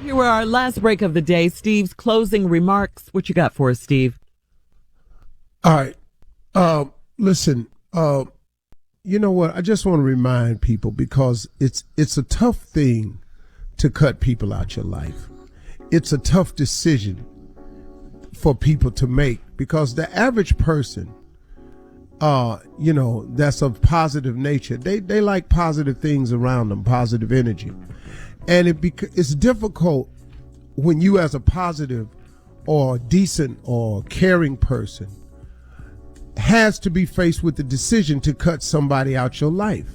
Here were our last break of the day. Steve's closing remarks. What you got for us, Steve? All right. Listen, you know what? I just want to remind people, because it's a tough thing to cut people out your life. It's a tough decision for people to make, because the average person, that's of positive nature, they like positive things around them, positive energy. And it's difficult when you, as a positive or decent or caring person, has to be faced with the decision to cut somebody out your life.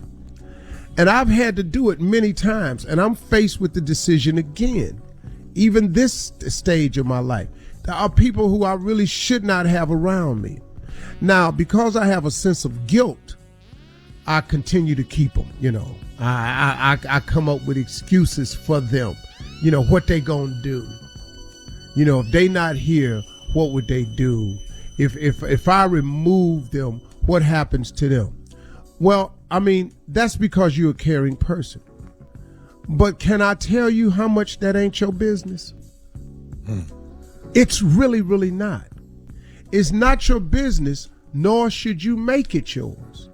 And I've had to do it many times, and I'm faced with the decision again, even this stage of my life. There are people who I really should not have around me. Now, because I have a sense of guilt, I continue to keep them. I come up with excuses for them. What they gonna do. If they not here, what would they do? If I remove them, what happens to them? Well, that's because you're a caring person. But can I tell you how much that ain't your business? It's really, really not. It's not your business, nor should you make it yours.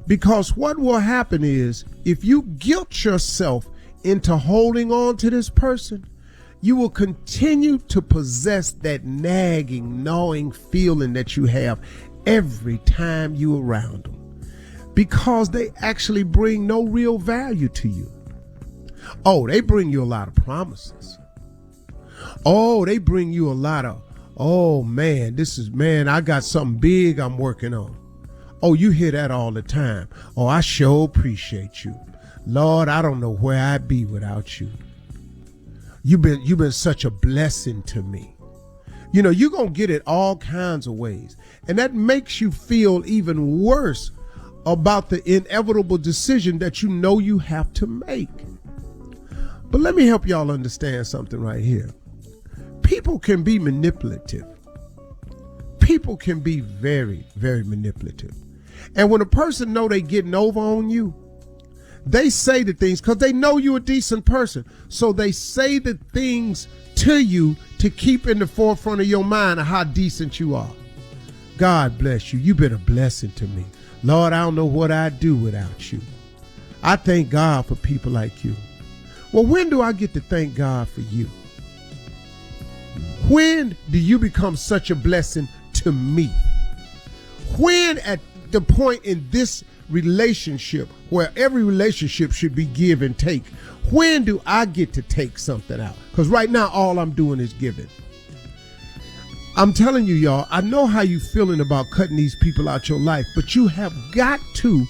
Because what will happen is, if you guilt yourself into holding on to this person, you will continue to possess that nagging, gnawing feeling that you have every time you're around them, because they actually bring no real value to you. Oh, they bring you a lot of promises. Oh, they bring you a lot of, oh man, I got something big I'm working on. Oh, you hear that all the time. Oh, I sure appreciate you. Lord, I don't know where I'd be without you. You've been such a blessing to me. You're going to get it all kinds of ways. And that makes you feel even worse about the inevitable decision that you have to make. But let me help y'all understand something right here. People can be manipulative. People can be very, very manipulative. And when a person know they getting over on you, they say the things because they know you're a decent person. So they say the things to you to keep in the forefront of your mind of how decent you are. God bless you. You've been a blessing to me. Lord, I don't know what I'd do without you. I thank God for people like you. Well, when do I get to thank God for you? When do you become such a blessing to me? When, at the point in this relationship where every relationship should be give and take, when do I get to take something out? Because right now all I'm doing is giving. I'm telling you, y'all, I know how you feeling about cutting these people out your life, but you have got to,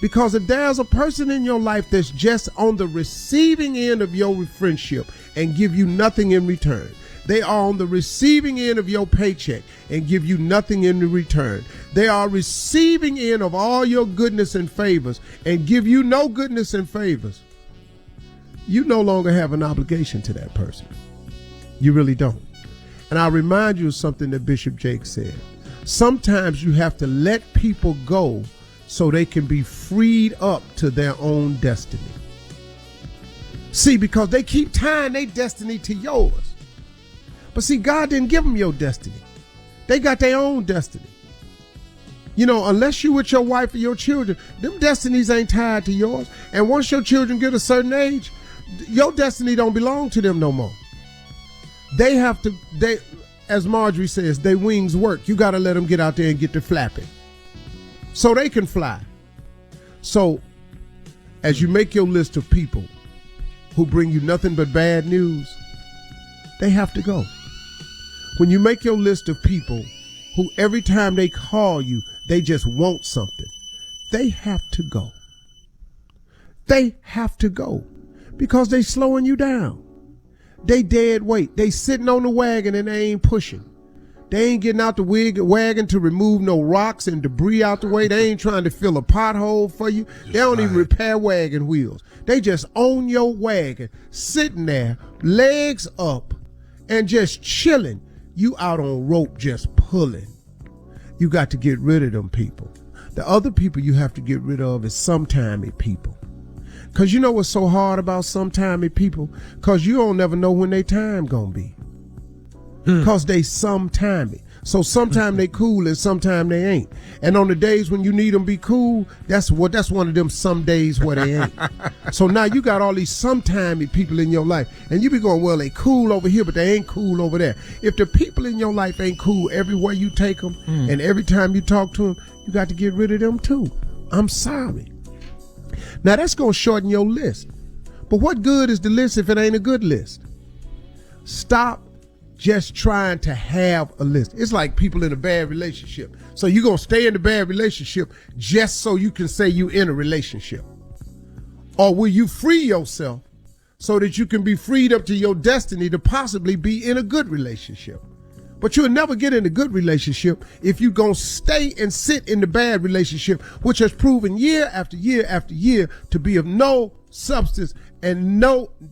because if there's a person in your life that's just on the receiving end of your friendship and give you nothing in return, they are on the receiving end of your paycheck and give you nothing in return. They are receiving end of all your goodness and favors and give you no goodness and favors. You no longer have an obligation to that person. You really don't. And I'll remind you of something that Bishop Jake said. Sometimes you have to let people go so they can be freed up to their own destiny. See, because they keep tying their destiny to yours. But see, God didn't give them your destiny. They got their own destiny. Unless you with your wife or your children, them destinies ain't tied to yours. And once your children get a certain age, your destiny don't belong to them no more. They have to, as Marjorie says, their wings work. You got to let them get out there and get to flapping so they can fly. So as you make your list of people who bring you nothing but bad news, they have to go. When you make your list of people who every time they call you, they just want something, they have to go. They have to go because they slowing you down. They dead weight. They sitting on the wagon and they ain't pushing. They ain't getting out the wagon to remove no rocks and debris out the way. They ain't trying to fill a pothole for you. They don't even repair wagon wheels. They just own your wagon, sitting there, legs up, and just chilling. You out on rope just pulling. You got to get rid of them people. The other people you have to get rid of is sometimey people. Because you know what's so hard about sometimey people? Because you don't never know when their time gonna be. Because they sometimey. So sometime they cool and sometime they ain't. And on the days when you need them be cool, that's one of them some days where they ain't. So now you got all these sometimey people in your life. And you be going, well, they cool over here, but they ain't cool over there. If the people in your life ain't cool everywhere you take them and every time you talk to them, you got to get rid of them too. I'm sorry. Now that's going to shorten your list. But what good is the list if it ain't a good list? Stop just trying to have a list. It's like people in a bad relationship. So you're going to stay in the bad relationship just so you can say you in a relationship. Or will you free yourself so that you can be freed up to your destiny to possibly be in a good relationship? But you'll never get in a good relationship if you're going to stay and sit in the bad relationship, which has proven year after year after year to be of no substance and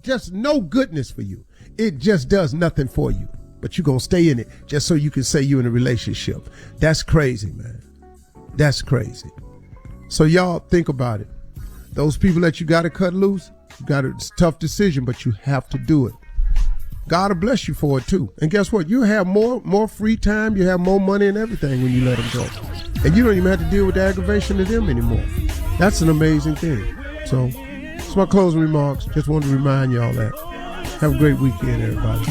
just no goodness for you. It just does nothing for you. But you're going to stay in it just so you can say you're in a relationship. That's crazy, man. That's crazy. So y'all think about it. Those people that you got to cut loose, it's a tough decision, but you have to do it. God will bless you for it too. And guess what? You have more free time. You have more money and everything when you let them go. And you don't even have to deal with the aggravation of them anymore. That's an amazing thing. So it's my closing remarks. Just wanted to remind y'all that. Have a great weekend, everybody.